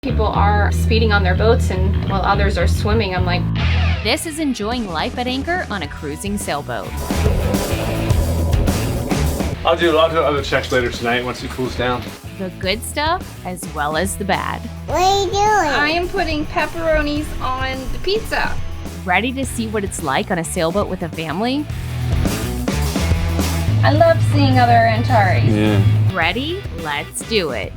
People are speeding on their boats and while others are swimming. I'm like, this is enjoying life at anchor on a cruising sailboat. I'll do other checks later tonight once it cools down. The good stuff as well as the bad. What are you doing? I am putting pepperonis on the pizza. Ready to see what it's like on a sailboat with a family? I love seeing other anchorages. Yeah. Ready? Let's do it.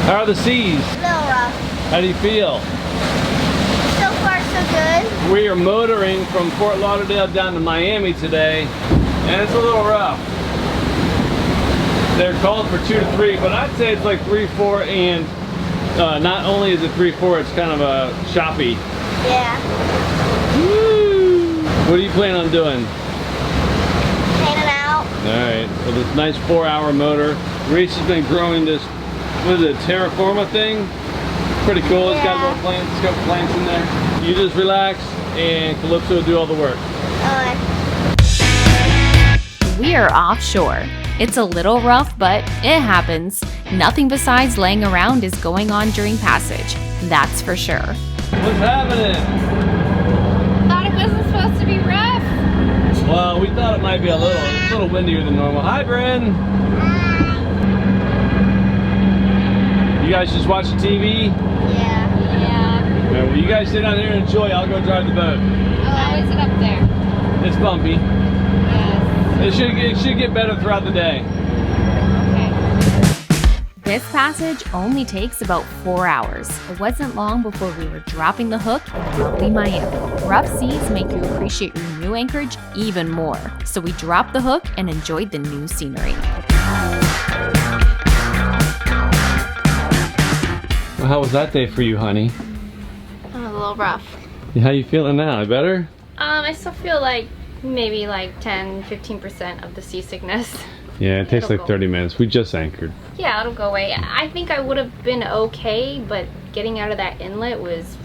How are the seas? A little rough. How do you feel? So far, so good. We are motoring from Fort Lauderdale down to Miami today, and it's a little rough. They're called for 2 to 3, but I'd say it's like 3-4, and not only is it 3-4, it's kind of choppy. Yeah. Woo! What are you planning on doing? Hanging out. Alright, so this nice 4-hour motor. Reese has been growing this, what is it, terraforma thing? Pretty cool. It's got little plants, it's got plants in there. You just relax and Calypso will do all the work. We are offshore. It's a little rough, but it happens. Nothing besides laying around is going on during passage. That's for sure. What's happening? Thought it wasn't supposed to be rough. Well, we thought it might be a little windier than normal. Hi, Bryn. You guys just watching TV? Yeah. Yeah. Well, you guys sit down here and enjoy. I'll go drive the boat. How is it up there? It's bumpy. Yes. It should get better throughout the day. Okay. This passage only takes about 4 hours. It wasn't long before we were dropping the hook in lovely Miami. Rough seas make you appreciate your new anchorage even more. So we dropped the hook and enjoyed the new scenery. Well, how was that day for you, honey? A little rough. How you feeling now? Better? I still feel like maybe like 10-15% of the seasickness. Yeah, it takes It'll like go. 30 minutes. We just anchored. Yeah, it'll go away. I think I would have been okay, but getting out of that inlet was,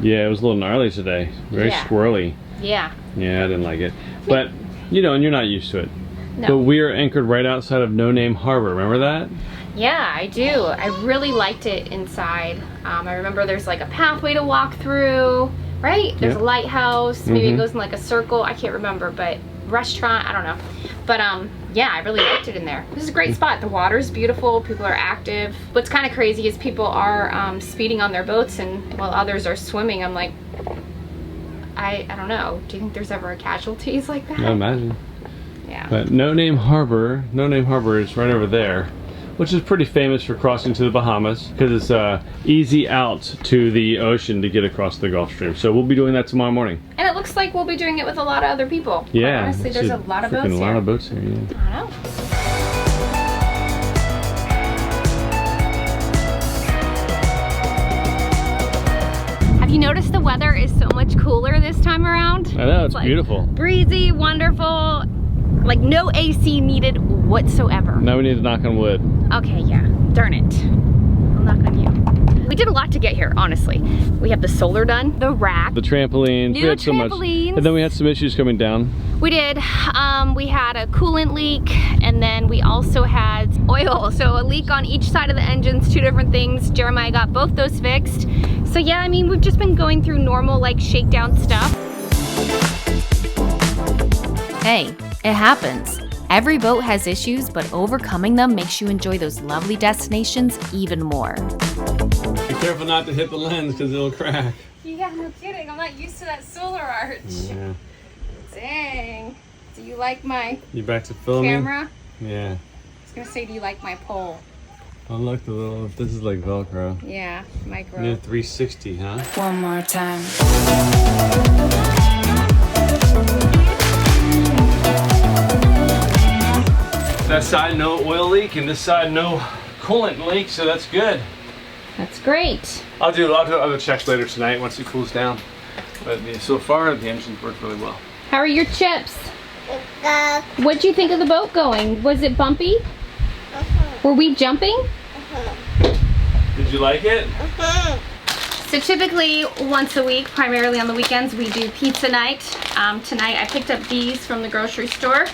Yeah, it was a little gnarly today. Very Yeah. squirrely. yeah. Yeah, I didn't like it. But, you know, and you're not used to it. No. But we are anchored right outside of No Name Harbor. Remember that? Yeah, I do. I really liked it inside. I remember there's like a pathway to walk through, right? There's Yep. a lighthouse. Maybe it Mhm. goes in like a circle. I can't remember, but restaurant, I don't know. But yeah, I really liked it in there. This is a great spot. The water's beautiful. People are active. What's kind of crazy is people are speeding on their boats and while others are swimming. I'm like, I don't know. Do you think there's ever casualties like that? I imagine. Yeah. But No Name Harbor is right over there, which is pretty famous for crossing to the Bahamas because it's easy out to the ocean to get across the Gulf Stream. So we'll be doing that tomorrow morning. And it looks like we'll be doing it with a lot of other people. Yeah. Honestly, there's a lot of boats A here. lot of boats here, yeah. I know. Have you noticed the weather is so much cooler this time around? I know, it's like beautiful. Breezy, wonderful, like no AC needed whatsoever. Now we need to knock on wood. Okay, yeah, darn it. I'll knock on you. We did a lot to get here, honestly. We have the solar done, the rack. The trampolines. New We had so much. trampolines. And then we had some issues coming down. We did. We had a coolant leak, and then we also had oil. So a leak on each side of the engines, 2 different things. Jeremiah got both those fixed. So yeah, I mean, we've just been going through normal like shakedown stuff. Hey, it happens. Every boat has issues, but overcoming them makes you enjoy those lovely destinations even more. Be careful not to hit the lens because it'll crack. Yeah, no kidding. I'm not used to that solar arch. Yeah. Dang. Do you like my You back to filming? camera? Yeah. I was gonna say, do you like my pole? Oh look, the little, this is like Velcro. Yeah, micro. Near 360, huh? One more time. That side no oil leak and this side no coolant leak, so that's good. That's great. I'll do other checks later tonight once it cools down. But yeah, so far the engine's worked really well. How are your chips? What'd you think of the boat going? Was it bumpy? Were we jumping? Did you like it? So typically once a week, primarily on the weekends, we do pizza night. Tonight I picked up these from the grocery store.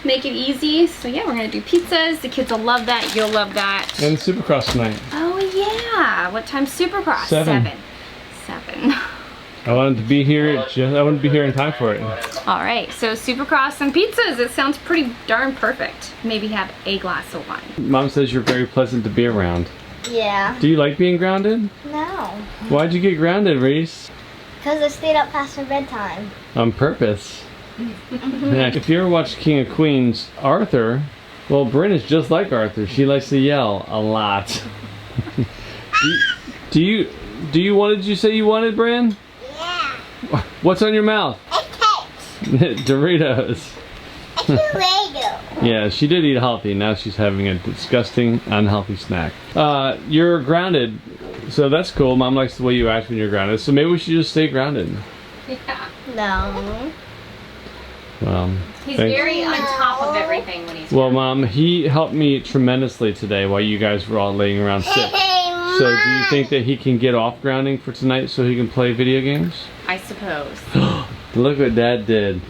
Make it easy. So yeah, we're gonna do pizzas. The kids will love that. You'll love that. And Supercross tonight. Oh yeah. What time's Supercross? 7. 7. I wanted to be here. I wanted to be here in time for it. All right. So Supercross and pizzas. It sounds pretty darn perfect. Maybe have a glass of wine. Mom says you're very pleasant to be around. Yeah. Do you like being grounded? No. Why'd you get grounded, Reese? Because I stayed up past my bedtime. On purpose. Yeah, if you ever watched King of Queens, Arthur, well, Bryn is just like Arthur. She likes to yell a lot. do you what did you say you wanted, Bryn? Yeah. What's on your mouth? It's Doritos. Dorito. Yeah, she did eat healthy. Now she's having a disgusting, unhealthy snack. You're grounded, so that's cool. Mom likes the way you act when you're grounded, so maybe we should just stay grounded. Yeah. No. He's thanks. very on top of everything when he's Well, Mom, he helped me tremendously today while you guys were all laying around sick. So do you think that he can get off grounding for tonight so he can play video games? I suppose. Look what Dad did.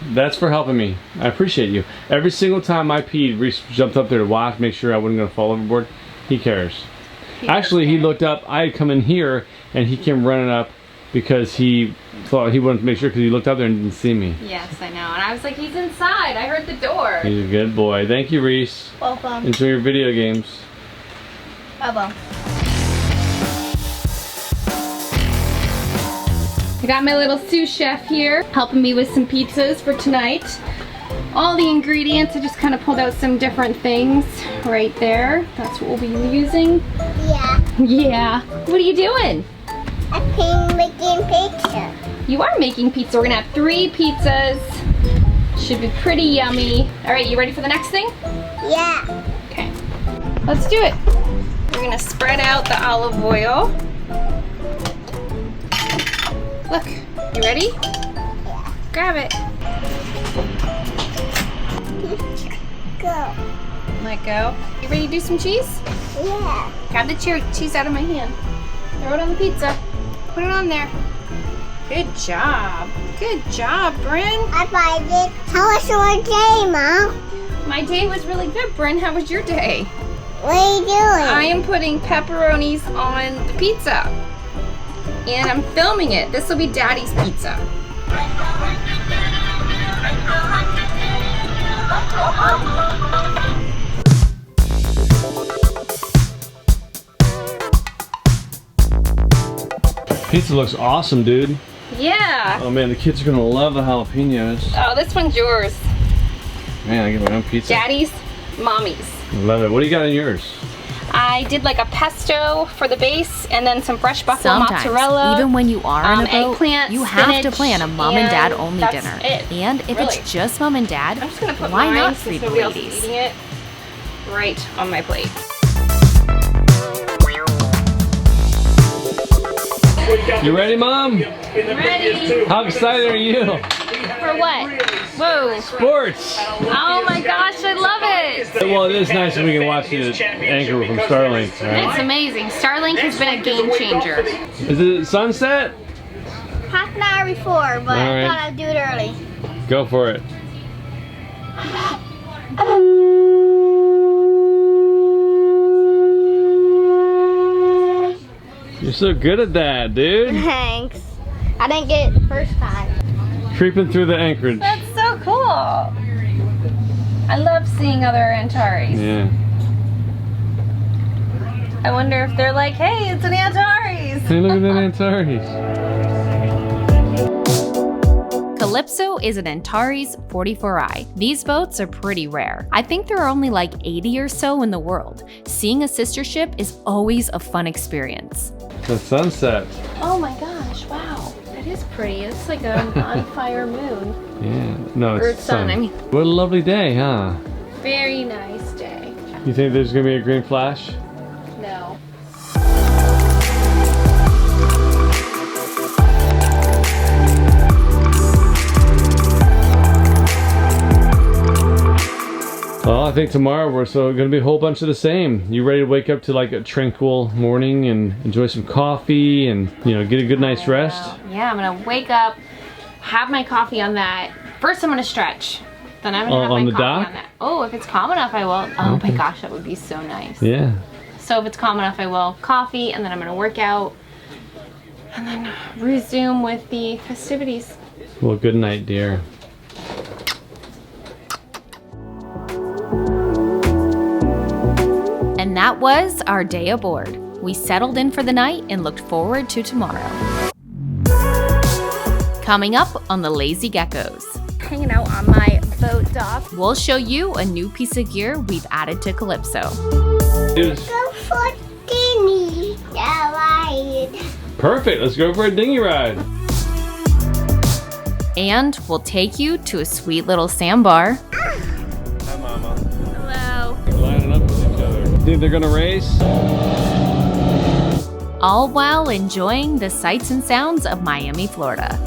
That's for helping me. I appreciate you. Every single time I peed, Reese jumped up there to watch, make sure I wasn't going to fall overboard. He cares. Actually, he looked up. I had come in here, and he came running up because he thought he wanted to make sure because he looked up there and didn't see me. Yes, I know. And I was like, he's inside. I heard the door. He's a good boy. Thank you, Reese. Welcome. Enjoy your video games. Bye-bye. I got my little sous chef here helping me with some pizzas for tonight. All the ingredients, I just kind of pulled out some different things right there. That's what we'll be using. Yeah. Yeah. What are you doing? I'm making pizza. You are making pizza. We're gonna have 3 pizzas. Should be pretty yummy. All right, you ready for the next thing? Yeah. Okay. Let's do it. We're gonna spread out the olive oil. Look, you ready? Yeah. Grab it. Go. Let go. You ready to do some cheese? Yeah. Grab the cheese out of my hand. Throw it on the pizza. Put it on there. Good job. Good job, Bryn. I find it. How was your day, Mom? My day was really good, Bryn. How was your day? What are you doing? I am putting pepperonis on the pizza. And I'm filming it. This will be Daddy's pizza. Pizza looks awesome, dude. Yeah. Oh man, the kids are gonna love the jalapenos. Oh, this one's yours. Man, I get my own pizza. Daddy's, Mommy's. Love it. What do you got in yours? I did like a pesto for the base and then some fresh buffalo Sometimes, mozzarella. even when you are on a boat, eggplant, you have to spinach, plan a mom and dad only that's dinner. it. And if Really. it's just mom and dad, I'm just gonna put why mine, not since feed the nobody else is ladies? eating it right on my plate. You ready, Mom? Ready? How excited are you? For what? Whoa. Sports! Oh my gosh, I love it. Well, it is nice that we can watch the anchor from Starlink, It's right? amazing. Starlink has been a game changer. Is it sunset? Half an hour before, but All right. I thought I'd do it early. Go for it. You're so good at that, dude. Thanks. I didn't get it the first time. Creeping through the anchorage. That's so cool. I love seeing other Antares. Yeah. I wonder if they're like, hey, it's an Antares. Hey, look at that Antares. Calypso is an Antares 44i. These boats are pretty rare. I think there are only like 80 or so in the world. Seeing a sister ship is always a fun experience. The sunset. Oh my gosh, wow. That is pretty. It's like an on fire moon. Yeah. No, it's Or sun, I mean. What a lovely day, huh? Very nice day. You think there's gonna be a green flash? No. Oh, Well, I think tomorrow we're going to be a whole bunch of the same. You ready to wake up to like a tranquil morning and enjoy some coffee and, you know, get a good night's rest? Yeah, I'm gonna wake up, have my coffee on that. First I'm gonna stretch. Then I'm gonna have my coffee on that. Oh, if it's calm enough I will. Oh my gosh, that would be so nice. Yeah. So if it's calm enough I will. Coffee, and then I'm gonna work out. And then resume with the festivities. Well, good night, dear. And that was our day aboard. We settled in for the night and looked forward to tomorrow. Coming up on the Lazy Geckos. Hanging out on my boat dock. We'll show you a new piece of gear we've added to Calypso. Dude. Go for dinner. Ride. Perfect, let's go for a dinghy ride. And we'll take you to a sweet little sandbar. Hi, Mama. Hello. Lining up with each other. Think they're gonna race? All while enjoying the sights and sounds of Miami, Florida.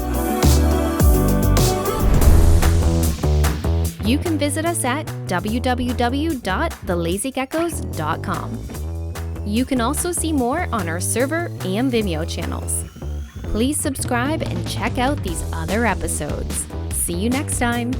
You can visit us at www.thelazygeckos.com. You can also see more on our server and Vimeo channels. Please subscribe and check out these other episodes. See you next time.